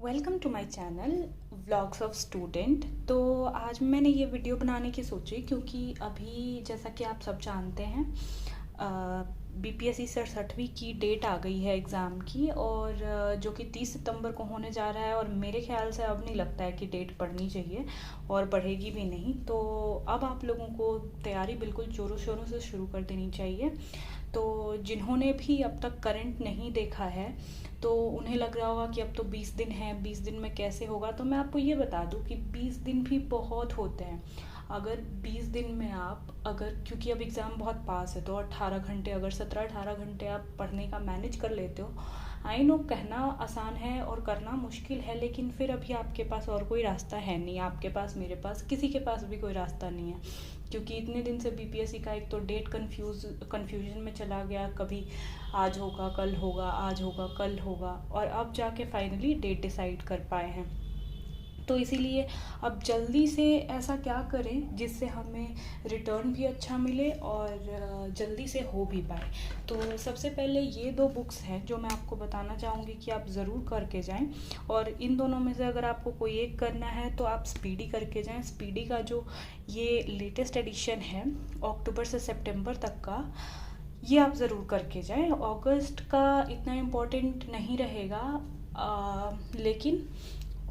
Welcome to my channel vlogs of student. तो आज मैंने ये वीडियो बनाने की सोची क्योंकि अभी जैसा कि आप सब जानते हैं बीपीएससी 67वीं की डेट आ गई है एग्ज़ाम की, और जो कि 30 सितंबर को होने जा रहा है। और मेरे ख्याल से अब नहीं लगता है कि डेट बढ़नी चाहिए और बढ़ेगी भी नहीं। तो अब आप लोगों को तैयारी बिल्कुल ज़ोरों शोरों से शुरू कर देनी चाहिए। तो जिन्होंने भी अब तक करंट नहीं देखा है तो उन्हें लग रहा होगा कि अब तो 20 दिन है, 20 दिन में कैसे होगा। तो मैं आपको ये बता दूं कि 20 दिन भी बहुत होते हैं। अगर 20 दिन में आप क्योंकि अब एग्ज़ाम बहुत पास है, तो 18 घंटे, अगर 17-18 घंटे आप पढ़ने का मैनेज कर लेते हो। आई नो कहना आसान है और करना मुश्किल है, लेकिन फिर अभी आपके पास और कोई रास्ता है नहीं। आपके पास, मेरे पास, किसी के पास भी कोई रास्ता नहीं है, क्योंकि इतने दिन से बीपीएससी का एक तो डेट कन्फ्यूजन में चला गया। कभी आज होगा कल होगा, आज होगा कल होगा, और अब जाके फाइनली डेट डिसाइड कर पाए हैं। तो इसीलिए अब जल्दी से ऐसा क्या करें जिससे हमें रिटर्न भी अच्छा मिले और जल्दी से हो भी पाए। तो सबसे पहले ये दो बुक्स हैं जो मैं आपको बताना चाहूँगी कि आप ज़रूर करके जाएं। और इन दोनों में से अगर आपको कोई एक करना है तो आप स्पीडी करके जाएं। स्पीडी का जो ये लेटेस्ट एडिशन है अक्टूबर से सितंबर तक का, ये आप ज़रूर करके जाएं। अगस्त का इतना इम्पोर्टेंट नहीं रहेगा, लेकिन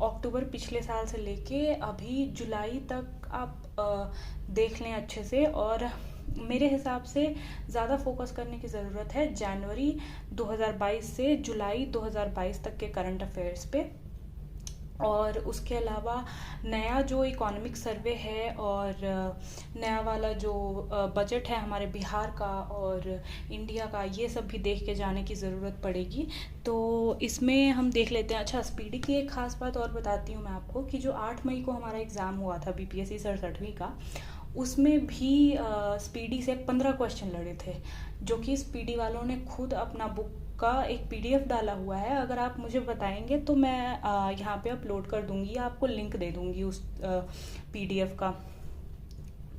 अक्टूबर पिछले साल से लेके अभी जुलाई तक आप देख लें अच्छे से। और मेरे हिसाब से ज़्यादा फोकस करने की ज़रूरत है जनवरी 2022 से जुलाई 2022 तक के करंट अफेयर्स पे। और उसके अलावा नया जो इकोनॉमिक सर्वे है और नया वाला जो बजट है हमारे बिहार का और इंडिया का, ये सब भी देख के जाने की ज़रूरत पड़ेगी। तो इसमें हम देख लेते हैं। अच्छा, स्पीडी की एक ख़ास बात और बताती हूँ मैं आपको कि जो 8 मई को हमारा एग्ज़ाम हुआ था बीपीएससी 67वीं का, उसमें भी स्पीडी से 15 क्वेश्चन लड़े थे, जो कि स्पीडी वालों ने खुद अपना बुक का एक पीडीएफ डाला हुआ है। अगर आप मुझे बताएंगे तो मैं यहाँ पे अपलोड कर दूँगी, आपको लिंक दे दूँगी उस पीडीएफ का।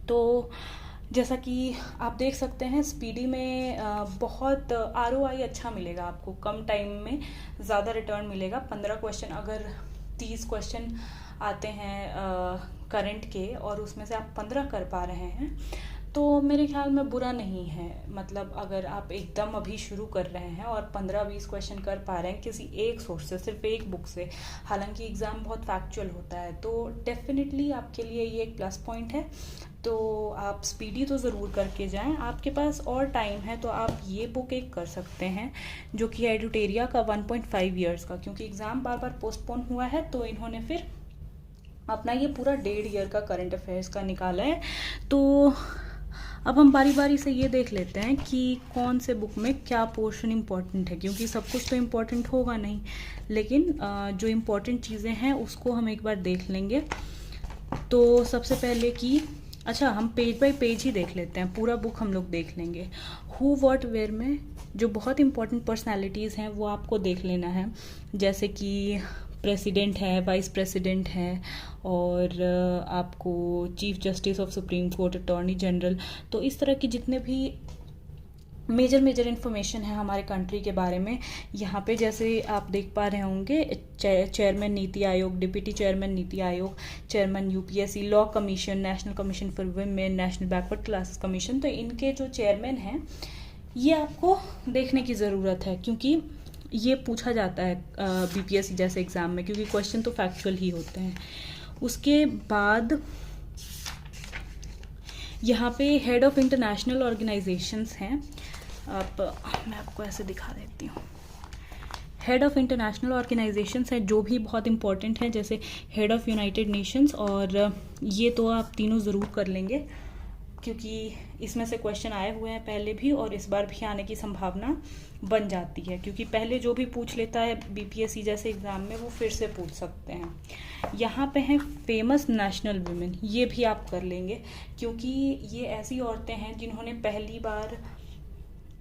तो जैसा कि आप देख सकते हैं स्पीडी में बहुत आरओआई अच्छा मिलेगा आपको, कम टाइम में ज़्यादा रिटर्न मिलेगा। 15 क्वेश्चन, अगर 30 क्वेश्चन आते हैं करंट के और उसमें से आप 15 कर पा रहे हैं तो मेरे ख्याल में बुरा नहीं है। मतलब अगर आप एकदम अभी शुरू कर रहे हैं और 15-20 क्वेश्चन कर पा रहे हैं किसी एक सोर्स से, सिर्फ एक बुक से, हालांकि एग्ज़ाम बहुत फैक्चुअल होता है, तो डेफिनेटली आपके लिए ये एक प्लस पॉइंट है। तो आप स्पीडी तो ज़रूर करके जाएं। आपके पास और टाइम है तो आप ये बुक एक कर सकते हैं, जो कि एडुटेरिया का 1.5 ईयर्स का, क्योंकि एग्ज़ाम बार बार पोस्टपोन हुआ है तो इन्होंने फिर अपना ये पूरा 1.5 ईयर का करंट अफेयर्स का निकाला है। तो अब हम बारी बारी से ये देख लेते हैं कि कौन से बुक में क्या पोर्शन इम्पॉर्टेंट है, क्योंकि सब कुछ तो इम्पॉर्टेंट होगा नहीं, लेकिन जो इम्पॉर्टेंट चीज़ें हैं उसको हम एक बार देख लेंगे। तो सबसे पहले कि अच्छा, हम पेज बाय पेज ही देख लेते हैं, पूरा बुक हम लोग देख लेंगे। हु व्हाट वेयर में जो बहुत इम्पॉर्टेंट पर्सनालिटीज़ हैं वो आपको देख लेना है, जैसे कि प्रेसिडेंट है, वाइस प्रेसिडेंट है, और आपको chief justice of supreme court, attorney general. तो इस तरह की जितने भी मेजर इन्फॉर्मेशन है हमारे कंट्री के बारे में, यहाँ पे जैसे आप देख पा रहे होंगे, chairman NITI Aayog, deputy chairman NITI Aayog, chairman UPSC, law commission, national commission for women, national backward classes commission. तो इनके जो चेयरमैन हैं ये आपको देखने की ज़रूरत है, क्योंकि ये पूछा जाता है बीपीएससी जैसे एग्ज़ाम में, क्योंकि क्वेश्चन तो फैक्चुअल ही होते हैं। उसके बाद यहाँ पे हेड ऑफ इंटरनेशनल ऑर्गेनाइजेशंस हैं। मैं आपको ऐसे दिखा देती हूँ। हेड ऑफ इंटरनेशनल ऑर्गेनाइजेशंस हैं जो भी बहुत इंपॉर्टेंट हैं, जैसे हेड ऑफ यूनाइटेड नेशंस, और ये तो आप तीनों ज़रूर कर लेंगे क्योंकि इसमें से क्वेश्चन आए हुए हैं पहले भी और इस बार भी आने की संभावना बन जाती है, क्योंकि पहले जो भी पूछ लेता है बीपीएससी जैसे एग्ज़ाम में वो फिर से पूछ सकते हैं। यहाँ पे हैं फेमस नेशनल वुमेन, ये भी आप कर लेंगे, क्योंकि ये ऐसी औरतें हैं जिन्होंने पहली बार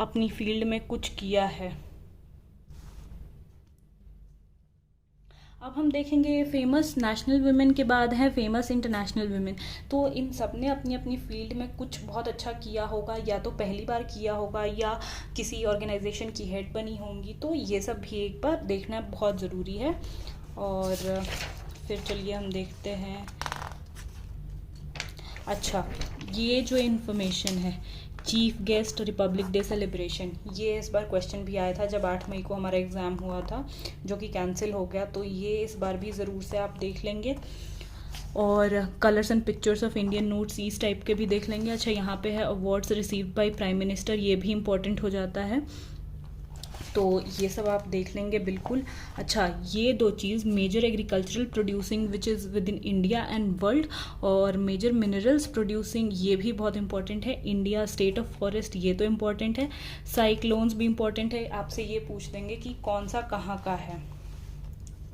अपनी फील्ड में कुछ किया है। अब हम देखेंगे फेमस नेशनल वुमेन के बाद है फेमस इंटरनेशनल वुमेन। तो इन सब ने अपनी अपनी फील्ड में कुछ बहुत अच्छा किया होगा, या तो पहली बार किया होगा या किसी ऑर्गेनाइजेशन की हेड बनी होंगी। तो ये सब भी एक बार देखना बहुत ज़रूरी है। और फिर चलिए हम देखते हैं। अच्छा, ये जो इन्फॉर्मेशन है, chief guest Republic day celebration, ये इस बार क्वेश्चन भी आया था जब 8 मई को हमारा एग्ज़ाम हुआ था, जो कि कैंसिल हो गया, तो ये इस बार भी ज़रूर से आप देख लेंगे। और colours and pictures of Indian notes इस टाइप के भी देख लेंगे। अच्छा, यहाँ पे है awards received by prime minister, ये भी इम्पोर्टेंट हो जाता है, तो ये सब आप देख लेंगे बिल्कुल। अच्छा, ये दो चीज़, major agricultural producing which is with in India and world, और मेजर मिनरल्स प्रोड्यूसिंग, ये भी बहुत इंपॉर्टेंट है। इंडिया स्टेट ऑफ फॉरेस्ट, ये तो इम्पॉर्टेंट है। साइक्लोन्स भी इम्पॉर्टेंट है, आपसे ये पूछ देंगे कि कौन सा कहाँ का है,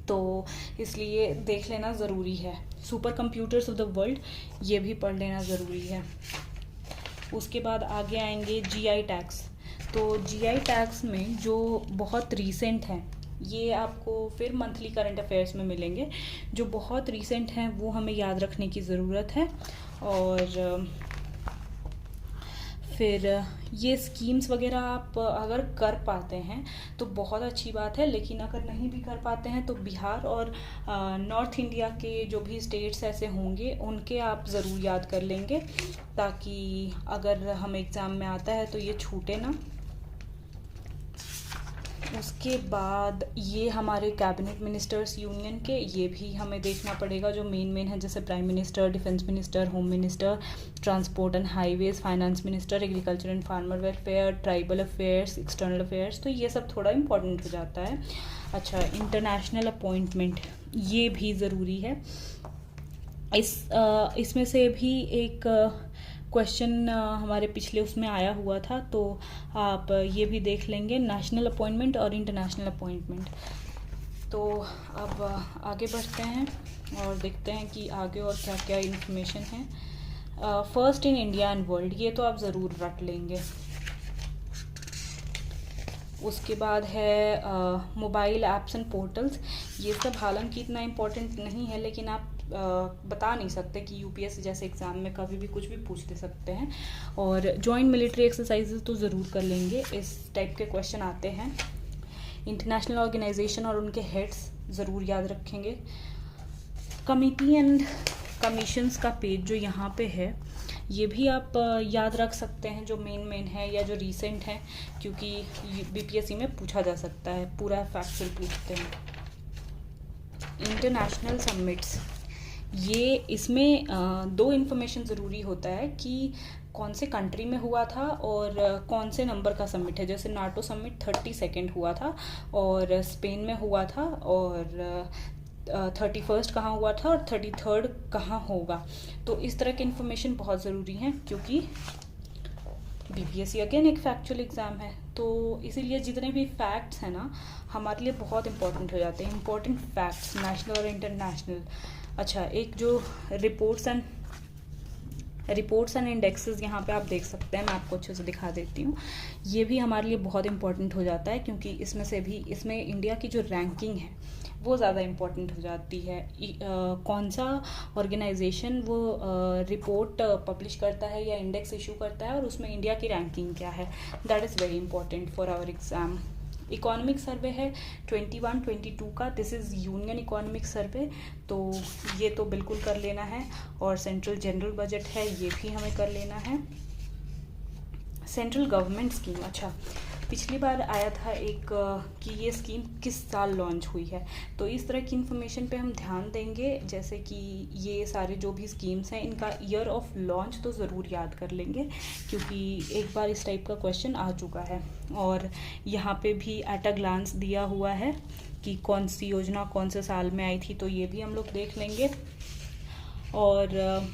तो इसलिए देख लेना ज़रूरी है। Super computers of the world, ये भी पढ़ लेना ज़रूरी है। उसके बाद आगे आएंगे जीआई टैग्स। तो जीआई टैग्स में जो बहुत रीसेंट हैं, ये आपको फिर मंथली करंट अफेयर्स में मिलेंगे। जो बहुत रीसेंट हैं वो हमें याद रखने की ज़रूरत है। और फिर ये स्कीम्स वगैरह आप अगर कर पाते हैं तो बहुत अच्छी बात है, लेकिन अगर नहीं भी कर पाते हैं तो बिहार और नॉर्थ इंडिया के जो भी स्टेट्स ऐसे होंगे उनके आप ज़रूर याद कर लेंगे, ताकि अगर हम एग्ज़ाम में आता है तो ये छूटे ना। उसके बाद ये हमारे कैबिनेट मिनिस्टर्स यूनियन के, ये भी हमें देखना पड़ेगा जो मेन है, जैसे prime minister, defence minister, home minister, transport and highways, finance minister, agriculture and farmer welfare, tribal affairs, external affairs, तो ये सब थोड़ा इंपॉर्टेंट हो जाता है। अच्छा, इंटरनेशनल अपॉइंटमेंट, ये भी ज़रूरी है। इसमें से भी एक क्वेश्चन हमारे पिछले उसमें आया हुआ था, तो आप ये भी देख लेंगे, नेशनल अपॉइंटमेंट और इंटरनेशनल अपॉइंटमेंट। तो अब आगे बढ़ते हैं और देखते हैं कि आगे और क्या क्या इन्फॉर्मेशन है। First in India and world, ये तो आप ज़रूर रट लेंगे। उसके बाद है मोबाइल ऐप्स एंड पोर्टल्स, ये सब हालांकि इतना इम्पोर्टेंट नहीं है, लेकिन आप बता नहीं सकते कि यूपीएससी जैसे एग्ज़ाम में कभी भी कुछ भी पूछ दे सकते हैं। और जॉइंट मिलिट्री एक्सरसाइजेज तो ज़रूर कर लेंगे, इस टाइप के क्वेश्चन आते हैं। इंटरनेशनल ऑर्गेनाइजेशन और उनके हेड्स ज़रूर याद रखेंगे। कमिटी एंड कमीशंस का पेज जो यहाँ पे है, ये भी आप याद रख सकते हैं, जो मेन है या जो रीसेंट है, क्योंकि बीपीएससी में पूछा जा सकता है, पूरा फैक्चुअल पूछते हैं। इंटरनेशनल समिट्स, ये इसमें दो इन्फॉर्मेशन ज़रूरी होता है कि कौन से कंट्री में हुआ था और कौन से नंबर का समिट है। जैसे नाटो समिट 32 हुआ था और स्पेन में हुआ था, और 31 कहाँ हुआ था और 33 कहाँ होगा। तो इस तरह की इन्फॉर्मेशन बहुत ज़रूरी है, क्योंकि बीपीएससी अगेन एक फैक्चुअल एग्ज़ाम है, तो इसीलिए जितने भी फैक्ट्स हैं ना हमारे लिए बहुत इंपॉर्टेंट हो जाते हैं, इंपॉर्टेंट फैक्ट्स, नेशनल और इंटरनेशनल। अच्छा, एक जो रिपोर्ट्स एंड इंडेक्सेस यहाँ पे आप देख सकते हैं, मैं आपको अच्छे से दिखा देती हूँ। ये भी हमारे लिए बहुत इंपॉर्टेंट हो जाता है, क्योंकि इसमें इंडिया की जो रैंकिंग है वो ज़्यादा इम्पॉर्टेंट हो जाती है। कौन सा ऑर्गेनाइजेशन वो रिपोर्ट पब्लिश करता है या इंडेक्स इशू करता है, और उसमें इंडिया की रैंकिंग क्या है, that is very important for our exam. Economic survey है 21-22 का, this is union economic survey, तो ये तो बिल्कुल कर लेना है। और सेंट्रल जनरल बजट है, ये भी हमें कर लेना है। सेंट्रल गवर्नमेंट स्कीम, अच्छा पिछली बार आया था एक कि ये स्कीम किस साल लॉन्च हुई है, तो इस तरह की इन्फॉर्मेशन पे हम ध्यान देंगे। जैसे कि ये सारे जो भी स्कीम्स हैं इनका ईयर ऑफ लॉन्च तो ज़रूर याद कर लेंगे, क्योंकि एक बार इस टाइप का क्वेश्चन आ चुका है। और यहाँ पे भी एट अ ग्लांस दिया हुआ है कि कौन सी योजना कौन से साल में आई थी, तो ये भी हम लोग देख लेंगे। और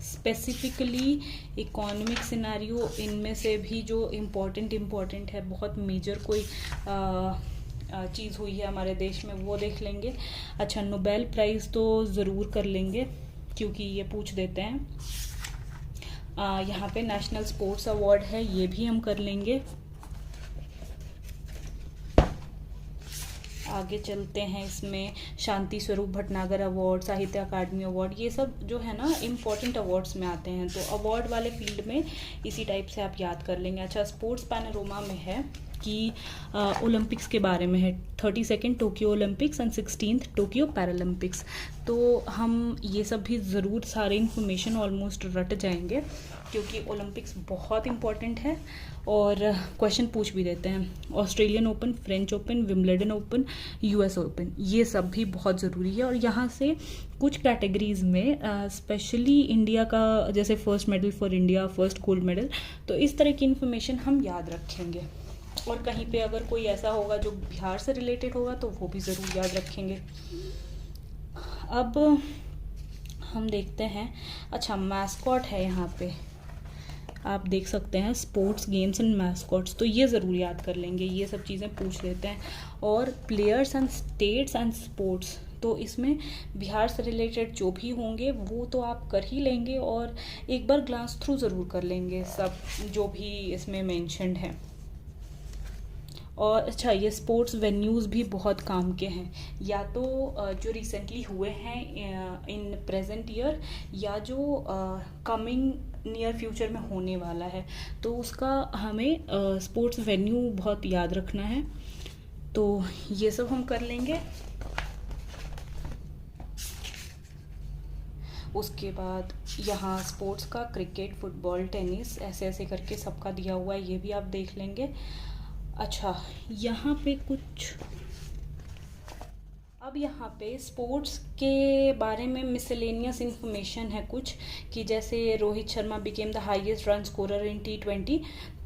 स्पेसिफिकली इकोनॉमिक सिनारियो, इनमें से भी जो इम्पोर्टेंट है, बहुत मेजर कोई चीज़ हुई है हमारे देश में, वो देख लेंगे। अच्छा, नोबेल प्राइज़ तो ज़रूर कर लेंगे, क्योंकि ये पूछ देते हैं। यहाँ पे नेशनल स्पोर्ट्स अवार्ड है, ये भी हम कर लेंगे। आगे चलते हैं, इसमें शांति स्वरूप भटनागर अवार्ड, साहित्य अकादमी अवार्ड, ये सब जो है ना इम्पोर्टेंट अवार्ड्स में आते हैं, तो अवार्ड वाले फील्ड में इसी टाइप से आप याद कर लेंगे। अच्छा, स्पोर्ट्स पैनोरमा में है की ओलंपिक्स के बारे में है। 32nd Tokyo Olympics and 16th Tokyo Paralympics. तो हम ये सब भी ज़रूर सारे इन्फॉर्मेशन ऑलमोस्ट रट जाएंगे, क्योंकि ओलंपिक्स बहुत इम्पॉर्टेंट है और क्वेश्चन पूछ भी देते हैं। Australian open, French open, Wimbledon open, US open, ये सब भी बहुत ज़रूरी है। और यहाँ से कुछ कैटेगरीज में स्पेशली इंडिया का, जैसे first medal for India, first gold medal, तो इस तरह की इन्फॉर्मेशन हम याद रखेंगे। और कहीं पे अगर कोई ऐसा होगा जो बिहार से रिलेटेड होगा तो वो भी ज़रूर याद रखेंगे। अब हम देखते हैं, अच्छा मैस्कॉट है यहाँ पे, आप देख सकते हैं स्पोर्ट्स गेम्स एंड मैस्कॉट्स, तो ये ज़रूर याद कर लेंगे, ये सब चीज़ें पूछ लेते हैं। और players and states and sports, तो इसमें बिहार से रिलेटेड जो भी होंगे वो तो आप कर ही लेंगे और एक बार ग्लांस थ्रू ज़रूर कर लेंगे सब जो भी इसमें मेंशन्ड है। और अच्छा, ये स्पोर्ट्स वेन्यूज़ भी बहुत काम के हैं, या तो जो रिसेंटली हुए हैं इन प्रेजेंट ईयर, या जो कमिंग नियर फ्यूचर में होने वाला है, तो उसका हमें स्पोर्ट्स वेन्यू बहुत याद रखना है। तो ये सब हम कर लेंगे। उसके बाद यहाँ स्पोर्ट्स का क्रिकेट, फुटबॉल, टेनिस, ऐसे ऐसे करके सबका दिया हुआ है, ये भी आप देख लेंगे। अच्छा, यहाँ पे कुछ, अब यहाँ पे स्पोर्ट्स के बारे में मिसलेनियस इन्फॉर्मेशन है कुछ, कि जैसे Rohit Sharma became the highest run scorer in T20,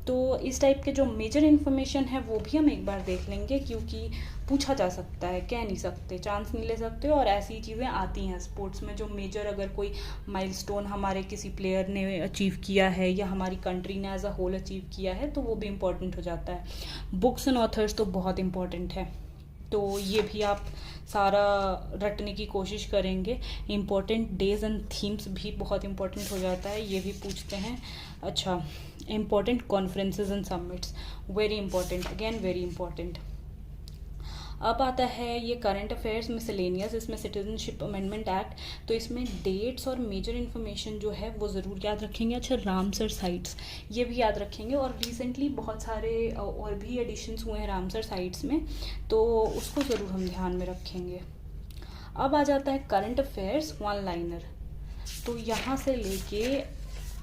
तो इस टाइप के जो मेजर इन्फॉर्मेशन है वो भी हम एक बार देख लेंगे, क्योंकि पूछा जा सकता है, कह नहीं सकते, चांस नहीं ले सकते, और ऐसी चीज़ें आती हैं स्पोर्ट्स में। जो मेजर अगर कोई माइलस्टोन हमारे किसी प्लेयर ने अचीव किया है या हमारी कंट्री ने एज अ होल अचीव किया है, तो वो भी इम्पोर्टेंट हो जाता है। बुक्स एंड ऑथर्स तो बहुत इम्पोर्टेंट है, तो ये भी आप सारा रटने की कोशिश करेंगे। इम्पोर्टेंट डेज एंड थीम्स भी बहुत इम्पोर्टेंट हो जाता है, ये भी पूछते हैं। अच्छा, important conferences and summits, very important, again very important. अब आता है ये करंट अफेयर्स मिसलेनियस, इसमें सिटीजनशिप अमेंडमेंट एक्ट, तो इसमें डेट्स और मेजर इन्फॉर्मेशन जो है वो ज़रूर याद रखेंगे। अच्छा, रामसर साइट्स, ये भी याद रखेंगे, और रिसेंटली बहुत सारे और भी एडिशंस हुए हैं रामसर साइट्स में, तो उसको ज़रूर हम ध्यान में रखेंगे। अब आ जाता है करंट अफेयर्स वन लाइनर, तो यहाँ से लेके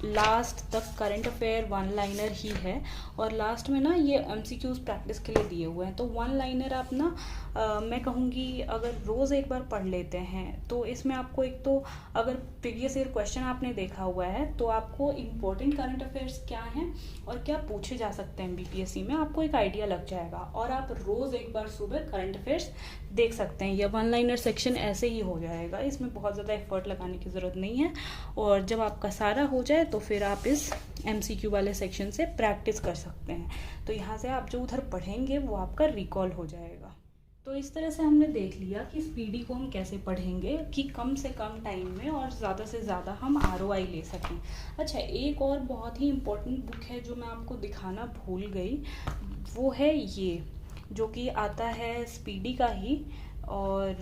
लास्ट तक करंट अफेयर वन लाइनर ही है, और लास्ट में ना ये MCQs प्रैक्टिस के लिए दिए हुए हैं। तो वन लाइनर आप ना मैं कहूँगी अगर रोज़ एक बार पढ़ लेते हैं तो इसमें आपको, एक तो अगर प्रीवियस ईयर क्वेश्चन आपने देखा हुआ है तो आपको इम्पोर्टेंट करंट अफेयर्स क्या हैं और क्या पूछे जा सकते हैं BPSC में, आपको एक आइडिया लग जाएगा, और आप रोज़ एक बार सुबह करंट अफेयर्स देख सकते हैं। यह वन लाइनर सेक्शन ऐसे ही हो जाएगा, इसमें बहुत ज़्यादा एफर्ट लगाने की ज़रूरत नहीं है, और जब आपका सारा हो जाए तो फिर आप इस MCQ वाले सेक्शन से प्रैक्टिस कर सकते हैं। तो यहाँ से आप जो उधर पढ़ेंगे वो आपका रिकॉल हो जाएगा। तो इस तरह से हमने देख लिया कि स्पीडी को हम कैसे पढ़ेंगे कि कम से कम टाइम में और ज़्यादा से ज़्यादा हम ROI ले सकें। अच्छा, एक और बहुत ही इम्पोर्टेंट बुक है जो मैं आपको दिखाना भूल गई, वो है ये, जो कि आता है स्पीडी का ही, और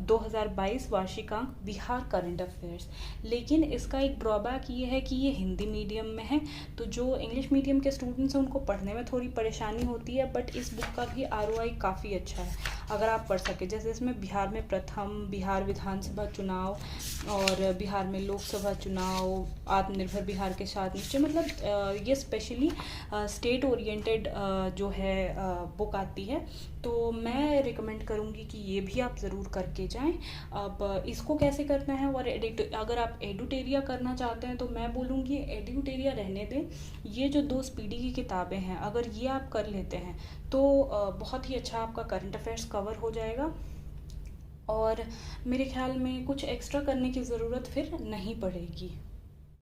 2022 वार्षिकांक बिहार करंट अफेयर्स। लेकिन इसका एक ड्रॉबैक ये है कि ये हिंदी मीडियम में है, तो जो इंग्लिश मीडियम के स्टूडेंट्स हैं उनको पढ़ने में थोड़ी परेशानी होती है, बट इस बुक का भी ROI काफ़ी अच्छा है अगर आप पढ़ सके। जैसे इसमें बिहार में प्रथम, बिहार विधानसभा चुनाव, और बिहार में लोकसभा चुनाव, आत्मनिर्भर बिहार के साथ निश्चय, मतलब ये स्पेशली स्टेट ओरिएंटेड जो है बुक आती है, तो मैं रिकमेंड करूँगी कि ये भी आप ज़रूर करके जाएं। अब इसको कैसे करना है, और अगर आप एडुटेरिया करना चाहते हैं तो मैं बोलूँगी एडुटेरिया रहने दें। ये जो 2 स्पीडी की किताबें हैं, अगर ये आप कर लेते हैं तो बहुत ही अच्छा आपका करंट अफेयर्स कवर हो जाएगा, और मेरे ख्याल में कुछ एक्स्ट्रा करने की ज़रूरत फिर नहीं पड़ेगी।